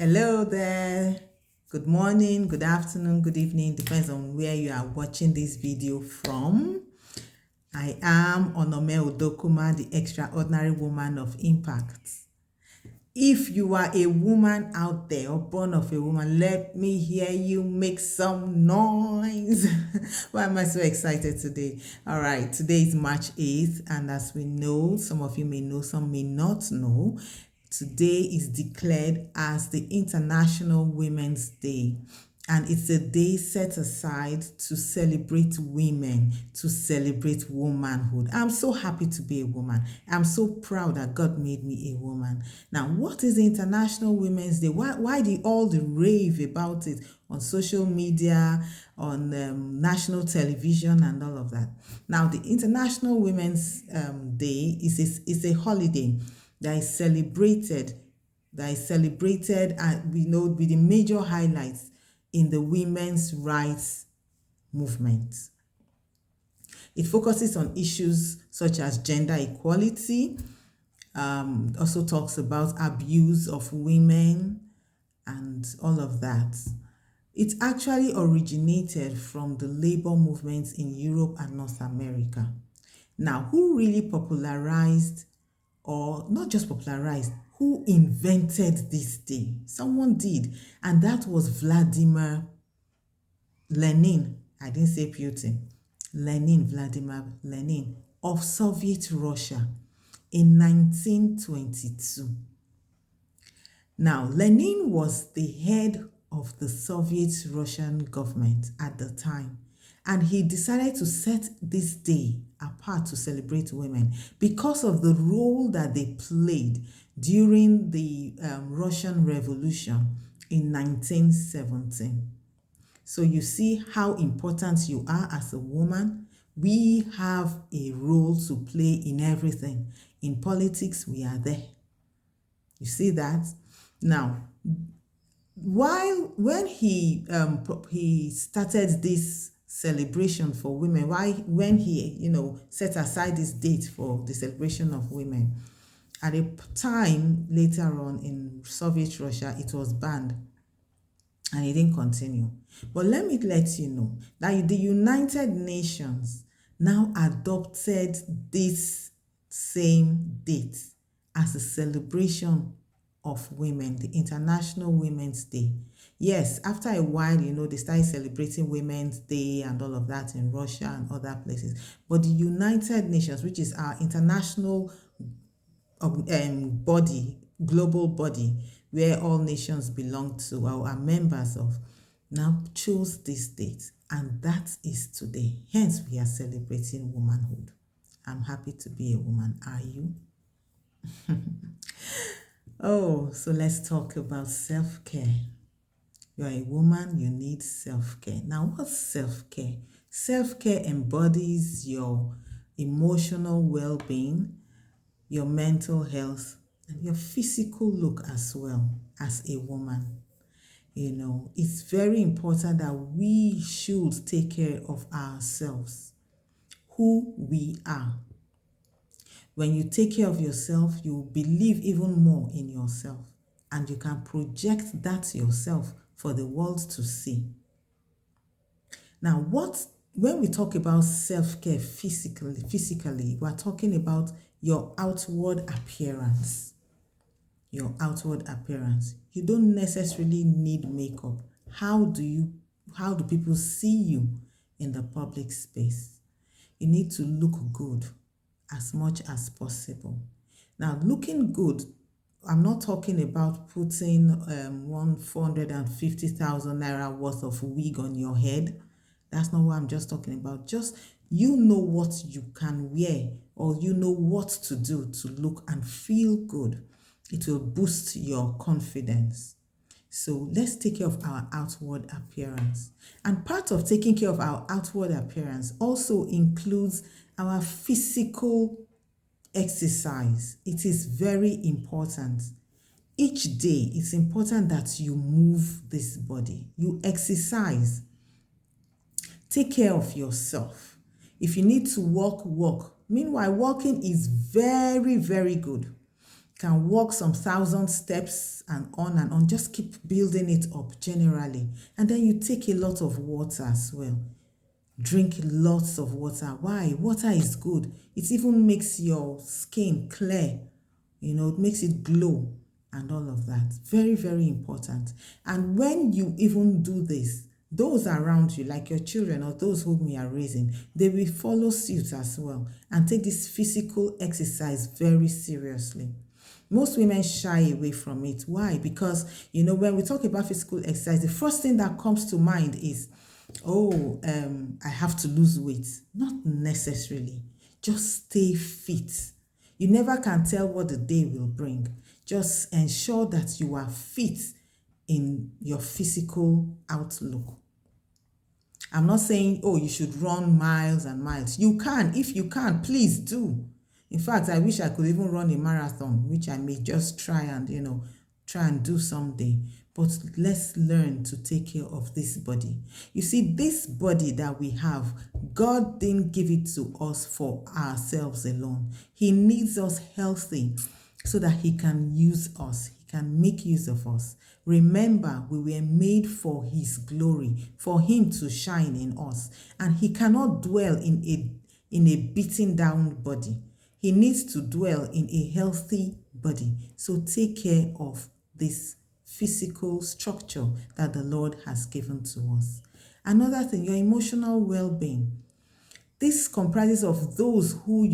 Hello there. Good morning, good afternoon, good evening, depends on where you are watching this video from. I am Onome Odokuma, the extraordinary woman of impact. If you are a woman out there or born of a woman, let me hear you make some noise. Why am I so excited today? All right, today is March 8th, and as we know, some of you may know, some may not know, today is declared as the International Women's Day. And it's a day set aside to celebrate women, to celebrate womanhood. I'm so happy to be a woman. I'm so proud that God made me a woman. Now, what is the International Women's Day? Why did all the rave about it on social media, on national television, and all of that? Now, the International Women's Day is a holiday that is celebrated, and we know with the major highlights in the women's rights movement. It focuses on issues such as gender equality, also talks about abuse of women and all of that. It actually originated from the labor movements in Europe and North America. Now, who really popularized, or not just popularized, who invented this day? Someone did, and that was Vladimir Lenin. I didn't say Putin. Vladimir Lenin of Soviet Russia in 1922. Now, Lenin was the head of the Soviet Russian government at the time, and he decided to set this day apart to celebrate women because of the role that they played during the Russian Revolution in 1917. So you see how important you are as a woman. We have a role to play in everything. In politics, we are there. You see that? Now, when he started this celebration for women, when he set aside this date for the celebration of women, at a time later on in Soviet Russia, it was banned and it didn't continue. But let me let you know that the United Nations now adopted this same date as a celebration of women, the International Women's Day. Yes, after a while, they started celebrating Women's Day and all of that in Russia and other places. But the United Nations, which is our international body, global body, where all nations belong to or are members of, now chose this date, and that is today. Hence, we are celebrating womanhood. I'm happy to be a woman. Are you? Oh, so let's talk about self-care. You're a woman, you need self-care. Now, what's self-care? Self-care embodies your emotional well-being, your mental health, and your physical look as well as a woman. It's very important that we should take care of ourselves, who we are. When you take care of yourself, you believe even more in yourself, and you can project that yourself for the world to see. Now, when we talk about self-care physically, we're talking about your outward appearance. Your outward appearance. You don't necessarily need makeup. How do people see you in the public space? You need to look good as much as possible. Now, looking good, I'm not talking about putting 450,000 naira worth of wig on your head. That's not what I'm just talking about. Just what you can wear, or what to do to look and feel good. It will boost your confidence. So let's take care of our outward appearance. And part of taking care of our outward appearance also includes our physical exercise. It is very important. Each day, it's important that you move this body. You exercise. Take care of yourself. If you need to walk, walk. Meanwhile, walking is very, very good. can walk some thousand steps and on. Just keep building it up generally. And then you take a lot of water as well. Drink lots of water. Why? Water is good. It even makes your skin clear. It makes it glow and all of that. Very, very important. And when you even do this, those around you, like your children or those whom you are raising, they will follow suit as well and take this physical exercise very seriously. Most women shy away from it. Why? Because, when we talk about physical exercise, the first thing that comes to mind is, I have to lose weight. Not necessarily. Just stay fit. You never can tell what the day will bring. Just ensure that you are fit in your physical outlook. I'm not saying, you should run miles and miles. You can. If you can, please do. In fact, I wish I could even run a marathon, which I may just try and do someday. But let's learn to take care of this body. You see, this body that we have, God didn't give it to us for ourselves alone. He needs us healthy so that He can use us. He can make use of us. Remember, we were made for His glory, for Him to shine in us. And He cannot dwell in a beaten down body. He needs to dwell in a healthy body. So take care of this physical structure that the Lord has given to us. Another thing, your emotional well-being. This comprises of those who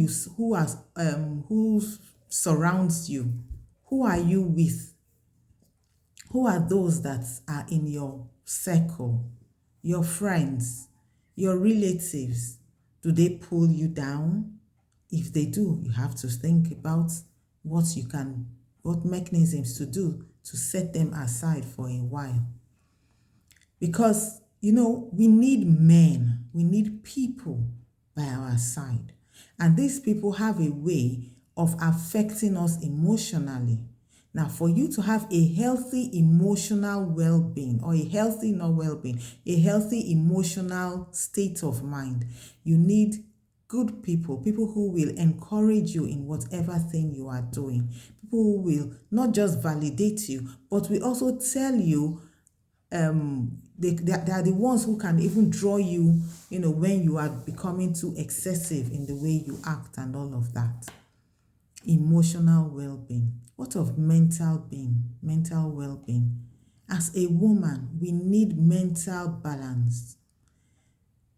surrounds you. Who are you with? Who are those that are in your circle? Your friends, your relatives. Do they pull you down? If they do, you have to think about what mechanisms to do to set them aside for a while. Because, we need men, we need people by our side. And these people have a way of affecting us emotionally. Now, for you to have a healthy emotional well-being, or a healthy emotional state of mind, you need good people who will encourage you in whatever thing you are doing, people who will not just validate you, but will also tell you, they are the ones who can even draw you, when you are becoming too excessive in the way you act and all of that. Emotional well-being. What of mental well-being? As a woman, we need mental balance.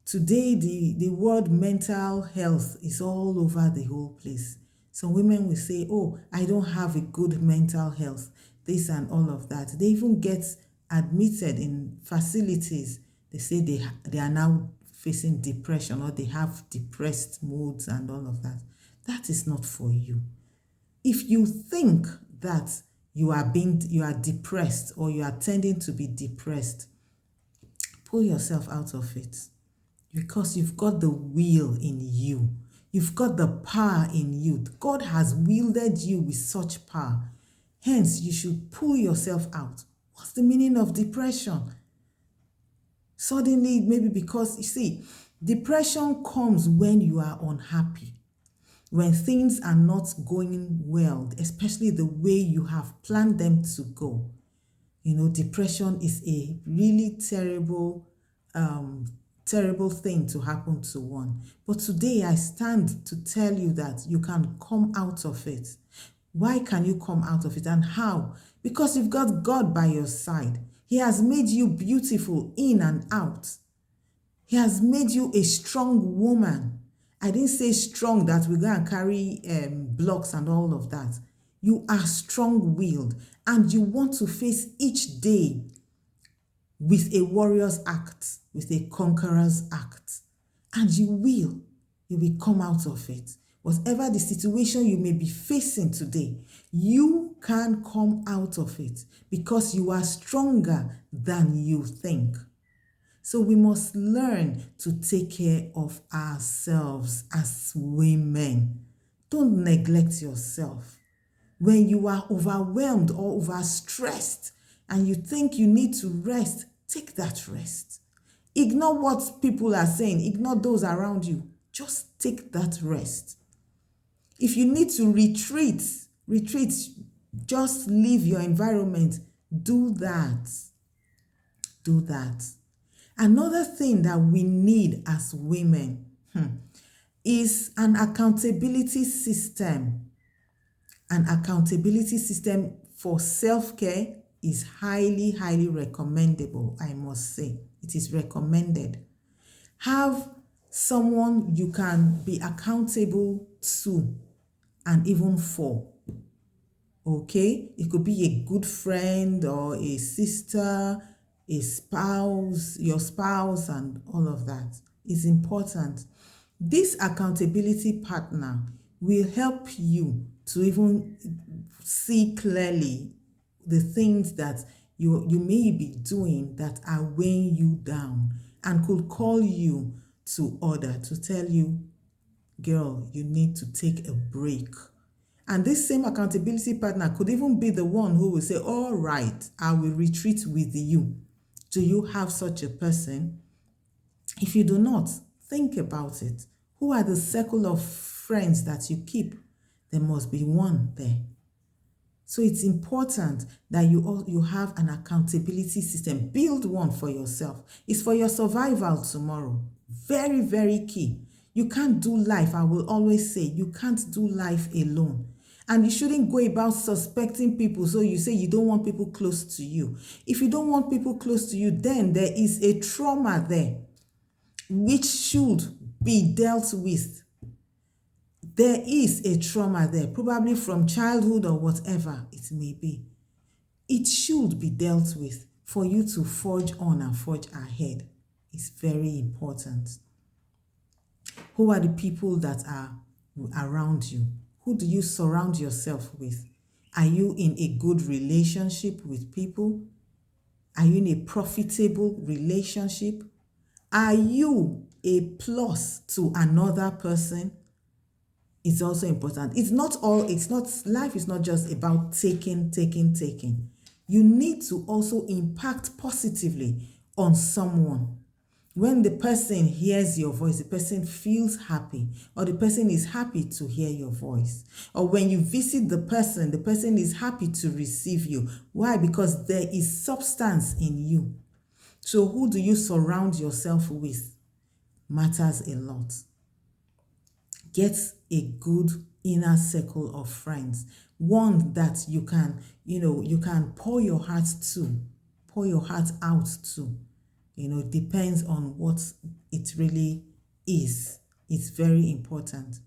Today, the word mental health is all over the whole place. Some women will say, I don't have a good mental health, this and all of that. They even get admitted in facilities. They say they are now facing depression, or they have depressed moods and all of that. That is not for you. If you think that you are depressed, or you are tending to be depressed, pull yourself out of it. Because you've got the will in you. You've got the power in you. God has wielded you with such power. Hence, you should pull yourself out. What's the meaning of depression? Suddenly, maybe because, you see, depression comes when you are unhappy. When things are not going well, especially the way you have planned them to go. Depression is a really terrible thing to happen to one. But today I stand to tell you that you can come out of it. Why can you come out of it, and how? Because you've got God by your side. He has made you beautiful in and out. He has made you a strong woman. I didn't say strong that we're going to carry blocks and all of that. You are strong-willed, and you want to face each day with a warrior's act, with a conqueror's act. And you will come out of it. Whatever the situation you may be facing today, you can come out of it because you are stronger than you think. So we must learn to take care of ourselves as women. Don't neglect yourself. When you are overwhelmed or overstressed and you think you need to rest, take that rest. Ignore what people are saying. Ignore those around you. Just take that rest. If you need to retreat retreat, just leave your environment. Do that. Do that. Another thing that we need as women is an accountability system. An accountability system for self-care is highly, highly recommendable, I must say. It is recommended. Have someone you can be accountable to and even for. Okay? It could be a good friend or a sister, a spouse, your spouse, and all of that. It's important. This accountability partner will help you to even see clearly the things that you may be doing that are weighing you down, and could call you to order to tell you, girl, you need to take a break. And this same accountability partner could even be the one who will say, all right, I will retreat with you. Do you have such a person? If you do not, think about it. Who are the circle of friends that you keep? There must be one there. So it's important that you have an accountability system. Build one for yourself. It's for your survival tomorrow. Very, very key. You can't do life, I will always say, you can't do life alone. And you shouldn't go about suspecting people. So you say you don't want people close to you. If you don't want people close to you, then there is a trauma there which should be dealt with. There is a trauma there, probably from childhood or whatever it may be. It should be dealt with for you to forge on and forge ahead. It's very important. Who are the people that are around you? Who do you surround yourself with? Are you in a good relationship with people? Are you in a profitable relationship? Are you a plus to another person? It's also important. Life is not just about taking. You need to also impact positively on someone. When the person hears your voice, the person feels happy, or the person is happy to hear your voice. Or when you visit the person is happy to receive you. Why? Because there is substance in you. So who do you surround yourself with matters a lot. Get a good inner circle of friends, one that you can pour your heart out to. It depends on what it really is. It's very important.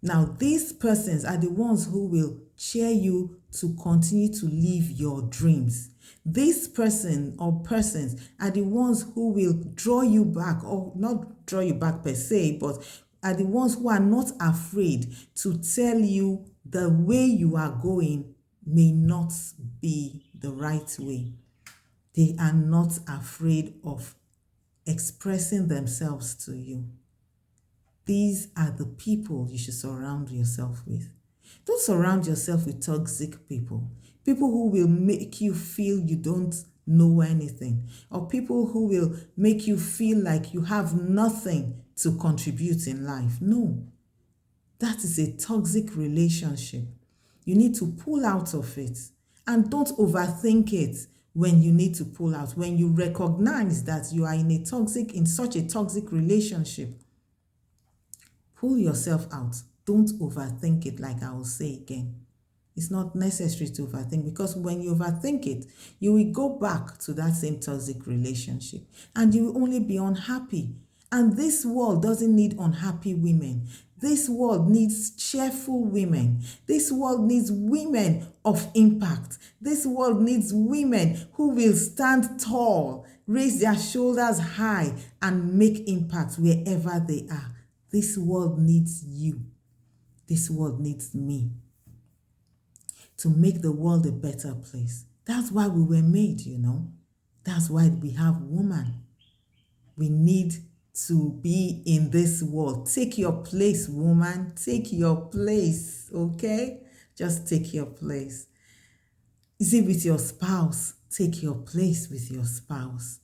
Now, these persons are the ones who will cheer you to continue to live your dreams. This person or persons are the ones who will draw you back, or not draw you back per se, but are the ones who are not afraid to tell you the way you are going may not be the right way. They are not afraid of expressing themselves to you. These are the people you should surround yourself with. Don't surround yourself with toxic people. People who will make you feel you don't know anything, or people who will make you feel like you have nothing to contribute in life. No, that is a toxic relationship. You need to pull out of it, and don't overthink it. When you need to pull out, when you recognize that you are in such a toxic relationship, pull yourself out. Don't overthink it, like I will say again. It's not necessary to overthink, because when you overthink it, you will go back to that same toxic relationship and you will only be unhappy. And this world doesn't need unhappy women. This world needs cheerful women. This world needs women of impact. This world needs women who will stand tall, raise their shoulders high, and make impact wherever they are. This world needs you. This world needs me to make the world a better place. That's why we were made, That's why we have woman. We need to be in this world. Take your place, woman. Take your place, okay? Just take your place. Is it with your spouse? Take your place with your spouse.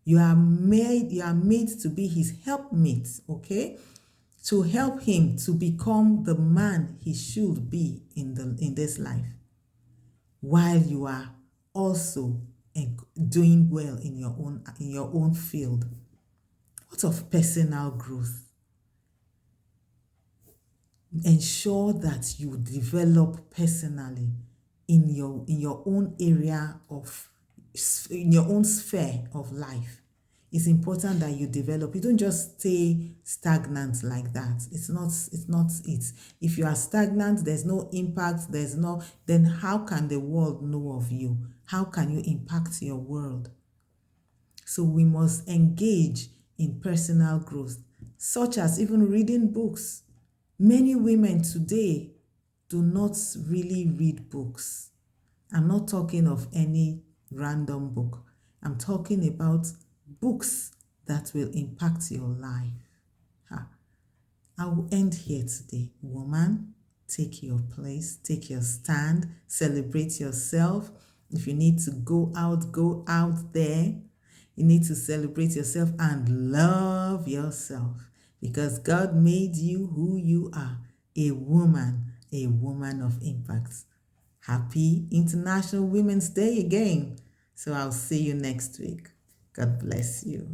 You are made to be his helpmate, okay? to help him to become the man he should be in this life, while you are also doing well in your own field. What of personal growth? Ensure that you develop personally in your own area of in your own sphere of life. It's important that you develop. You don't just stay stagnant like that. It's not it. If you are stagnant, there's no impact, then how can the world know of you? How can you impact your world? So we must engage in personal growth, such as even reading books. Many women today do not really read books. I'm not talking of any random book. I'm talking about books that will impact your life. I will end here today. Woman, take your place, take your stand, celebrate yourself. If you need to go out there. You need to celebrate yourself and love yourself, because God made you who you are, a woman of impact. Happy International Women's Day again. So I'll see you next week. God bless you.